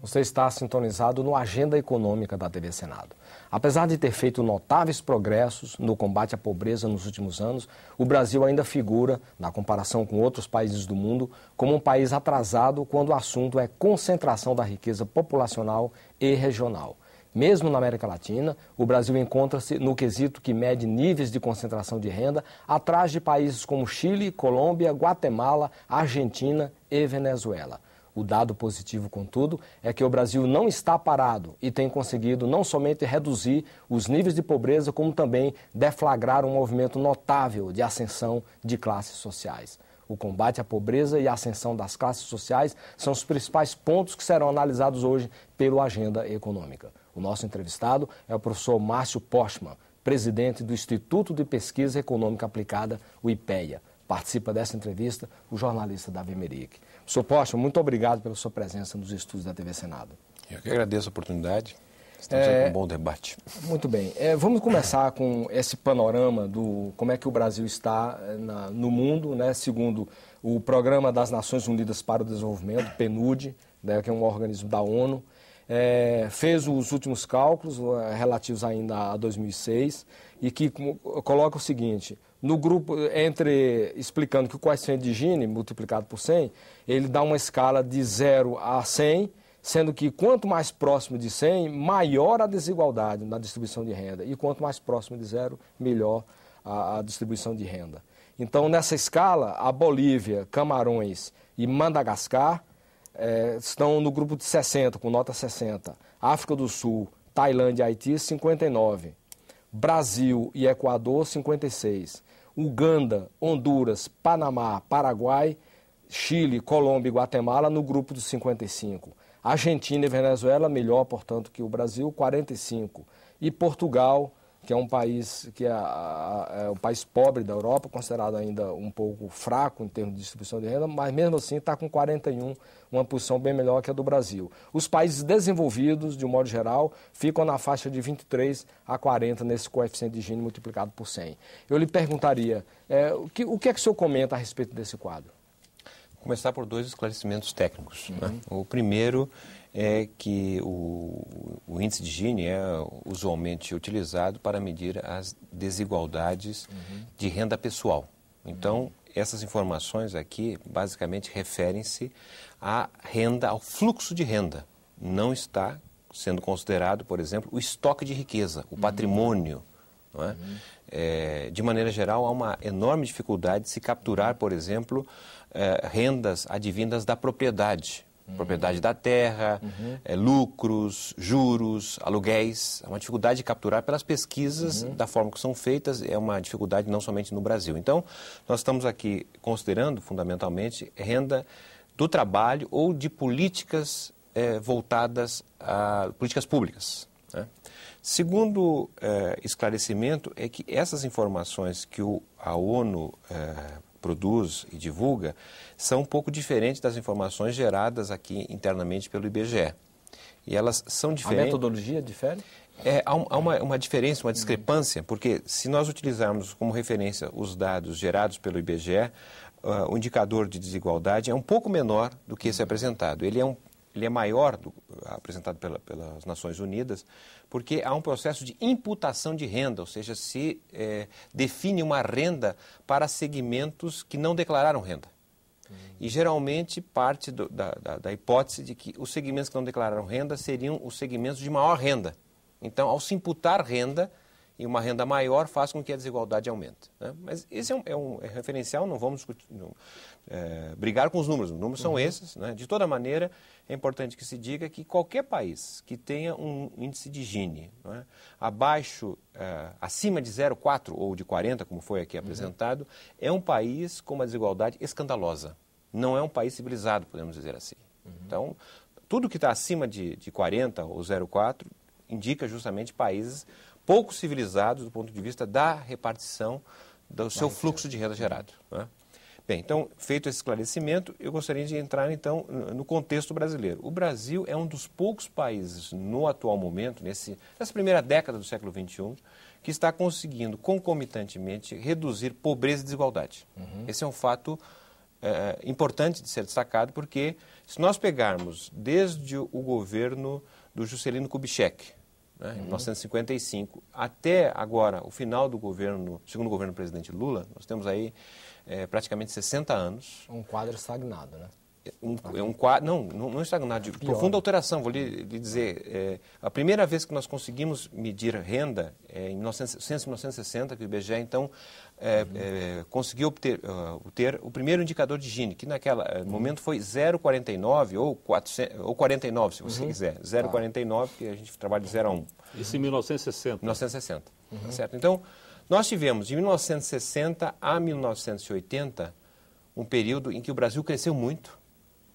Você está sintonizado no Agenda Econômica da TV Senado. Apesar de ter feito notáveis progressos no combate à pobreza nos últimos anos, o Brasil ainda figura, na comparação com outros países do mundo, como um país atrasado quando o assunto é concentração da riqueza populacional e regional. Mesmo na América Latina, o Brasil encontra-se no quesito que mede níveis de concentração de renda atrás de países como Chile, Colômbia, Guatemala, Argentina e Venezuela. O dado positivo, contudo, é que o Brasil não está parado e tem conseguido não somente reduzir os níveis de pobreza, como também deflagrar um movimento notável de ascensão de classes sociais. O combate à pobreza e a ascensão das classes sociais são os principais pontos que serão analisados hoje pelo Agenda Econômica. O nosso entrevistado é o professor Márcio Postman, presidente do Instituto de Pesquisa Econômica Aplicada, o IPEA. Participa dessa entrevista o jornalista Davi Meric. Professor Postman, muito obrigado pela sua presença nos estúdios da TV Senado. Eu que agradeço a oportunidade. Estamos aí com um bom debate. Muito bem. Vamos começar com esse panorama do como é que o Brasil está no mundo, né? Segundo o Programa das Nações Unidas para o Desenvolvimento, PNUD, né, que é um organismo da ONU. Fez os últimos cálculos relativos ainda a 2006 e que coloca o seguinte: no grupo, explicando que o coeficiente de Gini multiplicado por 100, ele dá uma escala de 0 a 100, sendo que quanto mais próximo de 100, maior a desigualdade na distribuição de renda, e quanto mais próximo de 0, melhor a distribuição de renda. Então, nessa escala, a Bolívia, Camarões e Madagascar estão no grupo de 60, com nota 60. África do Sul, Tailândia e Haiti, 59. Brasil e Equador, 56. Uganda, Honduras, Panamá, Paraguai, Chile, Colômbia e Guatemala no grupo dos 55. Argentina e Venezuela, melhor, portanto, que o Brasil, 45. E Portugal, que é um país um país pobre da Europa, considerado ainda um pouco fraco em termos de distribuição de renda, mas mesmo assim está com 41, uma posição bem melhor que a do Brasil. Os países desenvolvidos, de um modo geral, ficam na faixa de 23 a 40 nesse coeficiente de Gini multiplicado por 100. Eu lhe perguntaria, o que é que o senhor comenta a respeito desse quadro? Vou começar por dois esclarecimentos técnicos. Né? O primeiro é que o índice de Gini é usualmente utilizado para medir as desigualdades de renda pessoal. Então, essas informações aqui basicamente referem-se à renda, ao fluxo de renda. Não está sendo considerado, por exemplo, o estoque de riqueza, o patrimônio. Não é? De maneira geral, há uma enorme dificuldade de se capturar, por exemplo, rendas advindas da propriedade. Propriedade da terra, lucros, juros, aluguéis. É uma dificuldade de capturar pelas pesquisas da forma que são feitas, é uma dificuldade não somente no Brasil. Então, nós estamos aqui considerando, fundamentalmente, renda do trabalho ou de políticas voltadas a políticas públicas. Né? Segundo esclarecimento é que essas informações que a ONU produz e divulga são um pouco diferentes das informações geradas aqui internamente pelo IBGE. E elas são diferentes. A metodologia difere? Há uma diferença, uma discrepância, porque se nós utilizarmos como referência os dados gerados pelo IBGE, o indicador de desigualdade é um pouco menor do que esse apresentado. Ele é maior, apresentado pelas Nações Unidas, porque há um processo de imputação de renda, ou seja, se define uma renda para segmentos que não declararam renda. E geralmente parte da hipótese de que os segmentos que não declararam renda seriam os segmentos de maior renda. Então, ao se imputar renda, e uma renda maior faz com que a desigualdade aumente. Né? Mas esse é um referencial, não vamos brigar com os números são esses. Né? De toda maneira, é importante que se diga que qualquer país que tenha um índice de Gini, não é? Acima de 0,4 ou de 40, como foi aqui apresentado, é um país com uma desigualdade escandalosa. Não é um país civilizado, podemos dizer assim. Então, tudo que está acima de 40 ou 0,4 indica justamente países pouco civilizados do ponto de vista da repartição do seu fluxo de renda gerado. Né? Bem, então, feito esse esclarecimento, eu gostaria de entrar, então, no contexto brasileiro. O Brasil é um dos poucos países, no atual momento, nessa primeira década do século XXI, que está conseguindo, concomitantemente, reduzir pobreza e desigualdade. Esse é um fato importante de ser destacado, porque se nós pegarmos desde o governo do Juscelino Kubitschek, né, em 1955, até agora, o final do governo, segundo governo do presidente Lula, nós temos aí praticamente 60 anos. Um quadro estagnado, né? Um quadro, não estagnado, de profunda alteração. Vou lhe dizer, a primeira vez que nós conseguimos medir renda, em 1960, que o IBGE, então, conseguiu ter o primeiro indicador de Gini, que naquele momento foi 0,49 ou 49, se você quiser. 0,49, que a gente trabalha de 0 a 1. Isso em 1960. 1960, tá certo? Então, nós tivemos, de 1960 a 1980, um período em que o Brasil cresceu muito.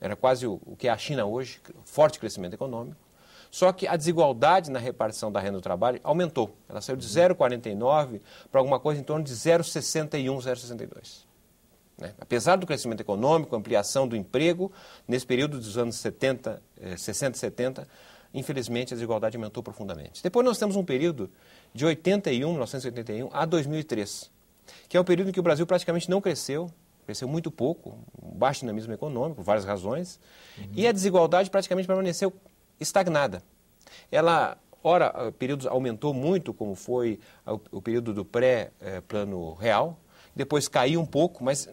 Era quase o que é a China hoje, forte crescimento econômico. Só que a desigualdade na repartição da renda do trabalho aumentou. Ela saiu de 0,49 para alguma coisa em torno de 0,61, 0,62. Né? Apesar do crescimento econômico, ampliação do emprego, nesse período dos anos 60 e 70, infelizmente a desigualdade aumentou profundamente. Depois nós temos um período de 1981 a 2003, que é um período em que o Brasil praticamente não cresceu muito pouco, baixo dinamismo econômico, por várias razões, e a desigualdade praticamente permaneceu estagnada. Ela, ora, períodos aumentou muito, como foi o período do pré-plano real, depois caiu um pouco, mas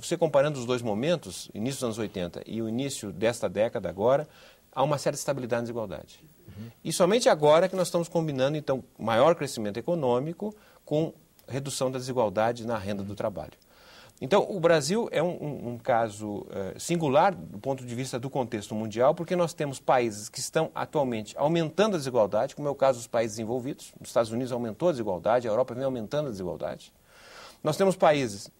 você comparando os dois momentos, início dos anos 80 e o início desta década agora, há uma certa estabilidade na desigualdade. E somente agora que nós estamos combinando, então, maior crescimento econômico com redução da desigualdade na renda do trabalho. Então, o Brasil é um caso singular do ponto de vista do contexto mundial, porque nós temos países que estão atualmente aumentando a desigualdade, como é o caso dos países desenvolvidos. Os Estados Unidos aumentou a desigualdade, a Europa vem aumentando a desigualdade. Nós temos países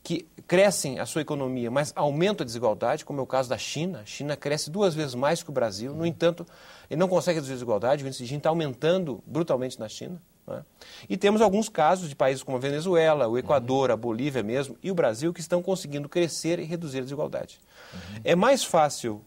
que crescem a sua economia, mas aumentam a desigualdade, como é o caso da China. A China cresce 2 vezes mais que o Brasil, no entanto, ele não consegue reduzir a desigualdade, o índice de Gini está aumentando brutalmente na China. Né? E temos alguns casos de países como a Venezuela, o Equador, a Bolívia mesmo e o Brasil que estão conseguindo crescer e reduzir a desigualdade. É mais fácil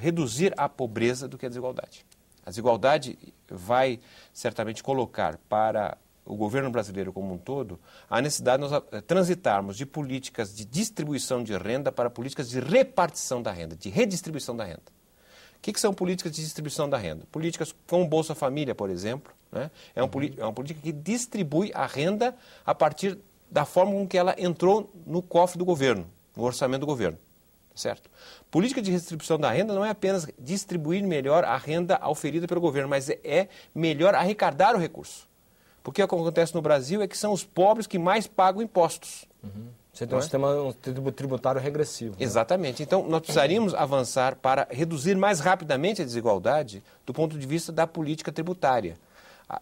reduzir a pobreza do que a desigualdade. A desigualdade vai certamente colocar para o governo brasileiro como um todo a necessidade de nós transitarmos de políticas de distribuição de renda para políticas de repartição da renda, de redistribuição da renda. O que são políticas de distribuição da renda? Políticas como Bolsa Família, por exemplo, né? É uma política que distribui a renda a partir da forma com que ela entrou no cofre do governo, no orçamento do governo. Certo? Política de redistribuição da renda não é apenas distribuir melhor a renda oferida pelo governo, mas é melhor arrecadar o recurso. Porque o que acontece no Brasil é que são os pobres que mais pagam impostos. Você tem um sistema tributário regressivo. Né? Exatamente. Então, nós precisaríamos avançar para reduzir mais rapidamente a desigualdade do ponto de vista da política tributária.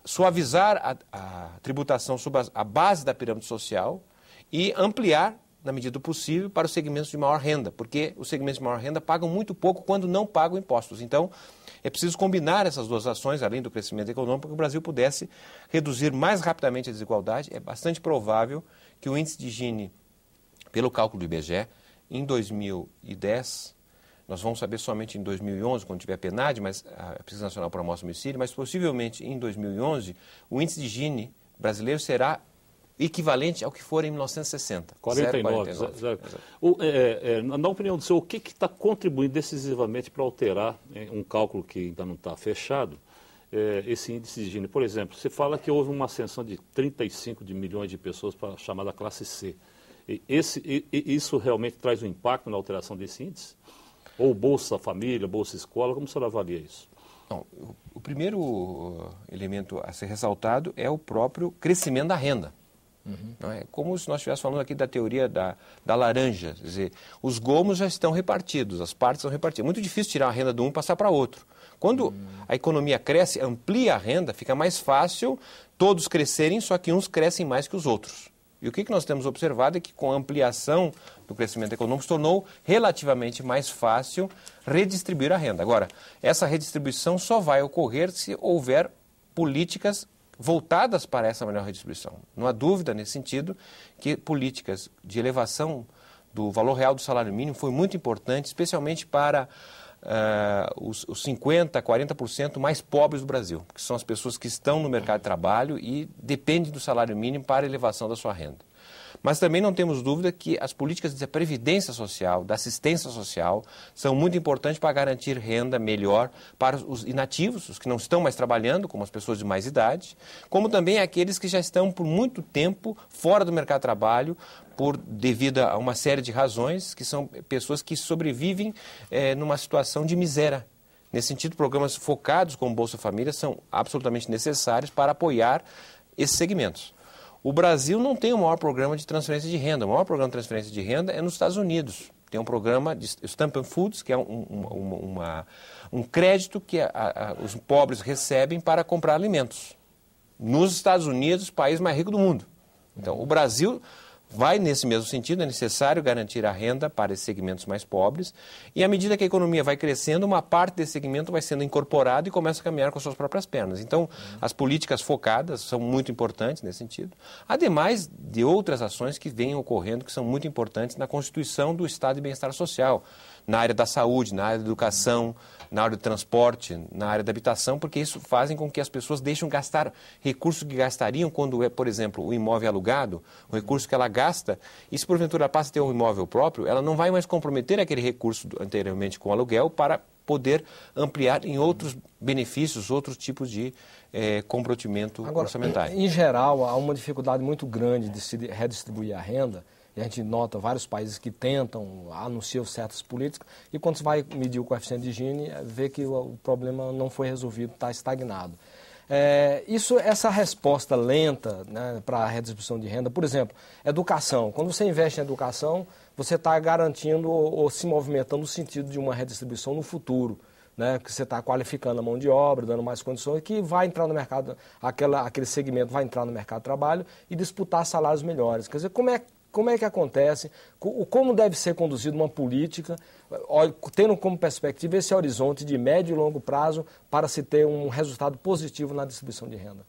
Suavizar a tributação sobre a base da pirâmide social e ampliar, na medida do possível, para os segmentos de maior renda, porque os segmentos de maior renda pagam muito pouco quando não pagam impostos. Então, é preciso combinar essas duas ações, além do crescimento econômico, para que o Brasil pudesse reduzir mais rapidamente a desigualdade. É bastante provável que o índice de Gini, pelo cálculo do IBGE, em 2010, nós vamos saber somente em 2011, quando tiver a PNAD, mas a Pesquisa Nacional para a Amostra e Homicídio, mas possivelmente em 2011, o índice de Gini brasileiro será equivalente ao que for em 1960. 49. Na opinião do senhor, o que está contribuindo decisivamente para alterar um cálculo que ainda não está fechado, esse índice de Gini? Por exemplo, você fala que houve uma ascensão de 35 de milhões de pessoas para a chamada classe C. Isso realmente traz um impacto na alteração desse índice? Ou Bolsa Família, Bolsa Escola, como o senhor avalia isso? Não, o primeiro elemento a ser ressaltado é o próprio crescimento da renda. Não é como se nós estivéssemos falando aqui da teoria da laranja. Quer dizer, os gomos já estão repartidos, as partes são repartidas. É muito difícil tirar a renda de um e passar para outro. Quando a economia cresce, amplia a renda, fica mais fácil todos crescerem, só que uns crescem mais que os outros. E o que nós temos observado é que com a ampliação do crescimento econômico se tornou relativamente mais fácil redistribuir a renda. Agora, essa redistribuição só vai ocorrer se houver políticas voltadas para essa melhor redistribuição. Não há dúvida nesse sentido que políticas de elevação do valor real do salário mínimo foi muito importante, especialmente para os 50%, 40% mais pobres do Brasil, que são as pessoas que estão no mercado de trabalho e dependem do salário mínimo para a elevação da sua renda. Mas também não temos dúvida que as políticas da previdência social, da assistência social, são muito importantes para garantir renda melhor para os inativos, os que não estão mais trabalhando, como as pessoas de mais idade, como também aqueles que já estão por muito tempo fora do mercado de trabalho, devido a uma série de razões, que são pessoas que sobrevivem numa situação de miséria. Nesse sentido, programas focados como Bolsa Família são absolutamente necessários para apoiar esses segmentos. O Brasil não tem o maior programa de transferência de renda. O maior programa de transferência de renda é nos Estados Unidos. Tem um programa de Stamp and Foods, que é um crédito que os pobres recebem para comprar alimentos. Nos Estados Unidos, o país mais rico do mundo. Então, o Brasil vai nesse mesmo sentido, é necessário garantir a renda para esses segmentos mais pobres, e à medida que a economia vai crescendo, uma parte desse segmento vai sendo incorporado e começa a caminhar com as suas próprias pernas. Então, as políticas focadas são muito importantes nesse sentido, ademais de outras ações que vêm ocorrendo que são muito importantes na constituição do estado de bem-estar social, na área da saúde, na área da educação, na área do transporte, na área da habitação, porque isso fazem com que as pessoas deixem gastar recursos que gastariam quando é, por exemplo, o imóvel alugado, o recurso que ela gasta, e se porventura ela passa a ter um imóvel próprio, ela não vai mais comprometer aquele recurso anteriormente com o aluguel para poder ampliar em outros benefícios, outros tipos de comprometimento orçamentário. Em geral, há uma dificuldade muito grande de se redistribuir a renda. E a gente nota vários países que tentam, anunciam certas políticas, e quando você vai medir o coeficiente de Gini, vê que o problema não foi resolvido, está estagnado. Essa resposta lenta, né, para a redistribuição de renda, por exemplo, educação. Quando você investe em educação, você está garantindo ou se movimentando no sentido de uma redistribuição no futuro, né, que você está qualificando a mão de obra, dando mais condições, que vai entrar no mercado, aquele segmento vai entrar no mercado de trabalho e disputar salários melhores. Quer dizer, como é que acontece, como deve ser conduzida uma política, tendo como perspectiva esse horizonte de médio e longo prazo para se ter um resultado positivo na distribuição de renda?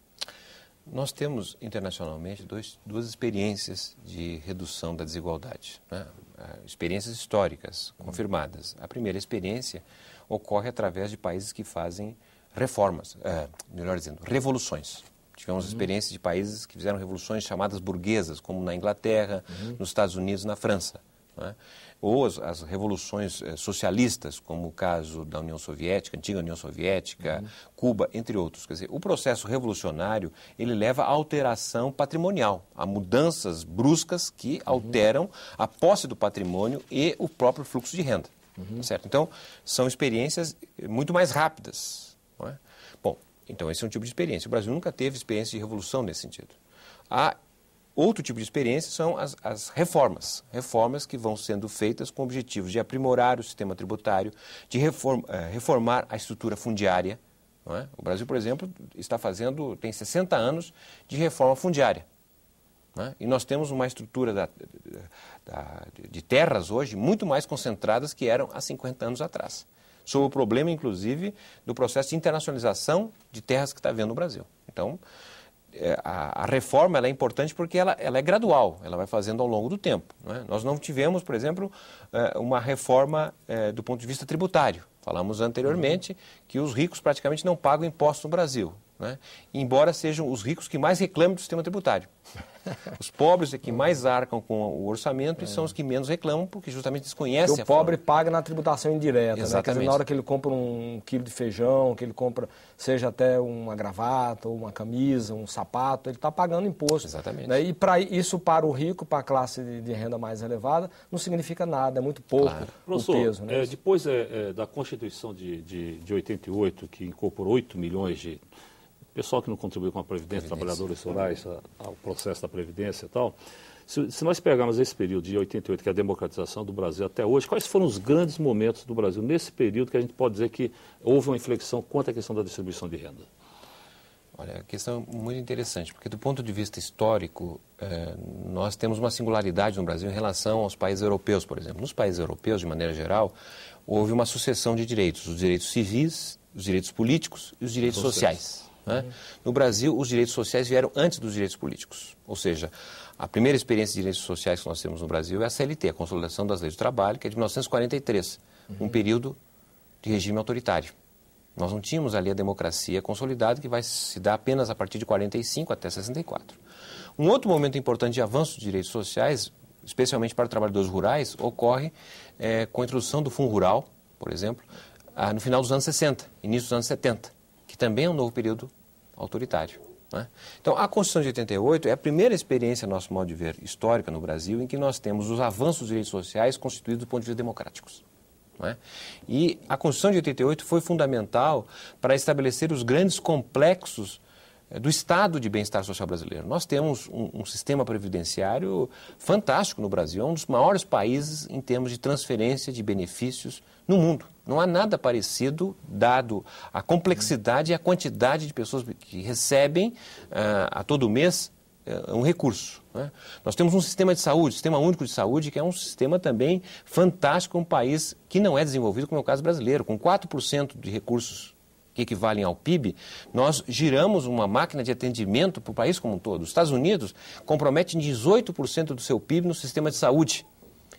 Nós temos internacionalmente duas experiências de redução da desigualdade, né? Experiências históricas confirmadas. A primeira experiência ocorre através de países que fazem reformas, melhor dizendo, revoluções. Tivemos experiências de países que fizeram revoluções chamadas burguesas, como na Inglaterra, nos Estados Unidos, na França, né? Ou as revoluções socialistas, como o caso da União Soviética, antiga União Soviética, Cuba, entre outros. Quer dizer, o processo revolucionário, ele leva à alteração patrimonial, a mudanças bruscas que alteram a posse do patrimônio e o próprio fluxo de renda. Certo? Então, são experiências muito mais rápidas, não é? Bom, então, esse é um tipo de experiência. O Brasil nunca teve experiência de revolução nesse sentido. Outro tipo de experiência são as reformas. Reformas que vão sendo feitas com objetivos de aprimorar o sistema tributário, de reformar a estrutura fundiária. Não é? O Brasil, por exemplo, tem 60 anos de reforma fundiária. Não é? E nós temos uma estrutura de terras hoje muito mais concentradas que eram há 50 anos atrás. Sob o problema, inclusive, do processo de internacionalização de terras que está havendo no Brasil. Então, a reforma ela é importante porque ela é gradual, ela vai fazendo ao longo do tempo. Não é? Nós não tivemos, por exemplo, uma reforma do ponto de vista tributário. Falamos anteriormente que os ricos praticamente não pagam impostos no Brasil, né? Embora sejam os ricos que mais reclamam do sistema tributário. Os pobres é que mais arcam com o orçamento e são os que menos reclamam, porque justamente desconhecem a forma. O pobre paga na tributação indireta, exatamente. Né? Quer dizer, na hora que ele compra um quilo de feijão, que ele compra, seja até uma gravata, ou uma camisa, um sapato, ele está pagando imposto. Exatamente. Né? E isso para o rico, para a classe de renda mais elevada, não significa nada, é muito pouco o peso. Né? Depois da Constituição de 88, que incorporou 8 milhões de... pessoal que não contribuiu com a Previdência, trabalhadores rurais, ao processo da Previdência e tal. Se nós pegarmos esse período de 88, que é a democratização do Brasil até hoje, quais foram os grandes momentos do Brasil nesse período que a gente pode dizer que houve uma inflexão quanto à questão da distribuição de renda? Olha, a questão é muito interessante, porque do ponto de vista histórico, nós temos uma singularidade no Brasil em relação aos países europeus, por exemplo. Nos países europeus, de maneira geral, houve uma sucessão de direitos, os direitos civis, os direitos políticos e os direitos sociais. Né? No Brasil, os direitos sociais vieram antes dos direitos políticos. Ou seja, a primeira experiência de direitos sociais que nós temos no Brasil é a CLT, a Consolidação das Leis do Trabalho, que é de 1943, um período de regime autoritário. Nós não tínhamos ali a democracia consolidada, que vai se dar apenas a partir de 45 até 64. Um outro momento importante de avanço de direitos sociais, especialmente para trabalhadores rurais, ocorre com a introdução do Fundo Rural, por exemplo, no final dos anos 60, início dos anos 70, que também é um novo período autoritário. Né? Então, a Constituição de 88 é a primeira experiência, nosso modo de ver, histórica no Brasil, em que nós temos os avanços dos direitos sociais constituídos do ponto de vista democráticos. Não é? E a Constituição de 88 foi fundamental para estabelecer os grandes complexos do estado de bem-estar social brasileiro. Nós temos um sistema previdenciário fantástico no Brasil, é um dos maiores países em termos de transferência de benefícios no mundo. Não há nada parecido, dado a complexidade e a quantidade de pessoas que recebem a todo mês um recurso. Né? Nós temos um sistema de saúde, Sistema Único de Saúde, que é um sistema também fantástico, um país que não é desenvolvido, como é o caso brasileiro. Com 4% de recursos que equivalem ao PIB, nós giramos uma máquina de atendimento para o país como um todo. Os Estados Unidos comprometem 18% do seu PIB no sistema de saúde.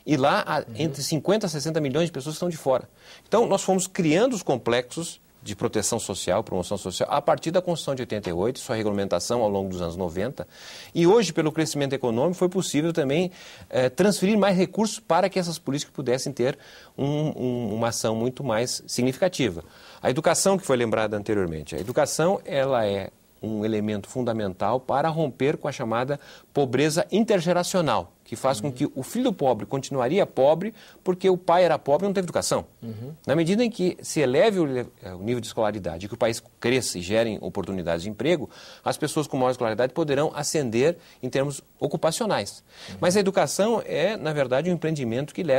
E lá há entre 50 a 60 milhões de pessoas que estão de fora. Então, nós fomos criando os complexos de proteção social, promoção social, a partir da Constituição de 88, sua regulamentação ao longo dos anos 90. E hoje, pelo crescimento econômico, foi possível também transferir mais recursos para que essas políticas pudessem ter uma ação muito mais significativa. A educação, que foi lembrada anteriormente, a educação ela é um elemento fundamental para romper com a chamada pobreza intergeracional, que faz com que o filho pobre continuaria pobre porque o pai era pobre e não teve educação. Na medida em que se eleve o nível de escolaridade, que o país cresça e gerem oportunidades de emprego, as pessoas com maior escolaridade poderão ascender em termos ocupacionais. Mas a educação é, na verdade, um empreendimento que leva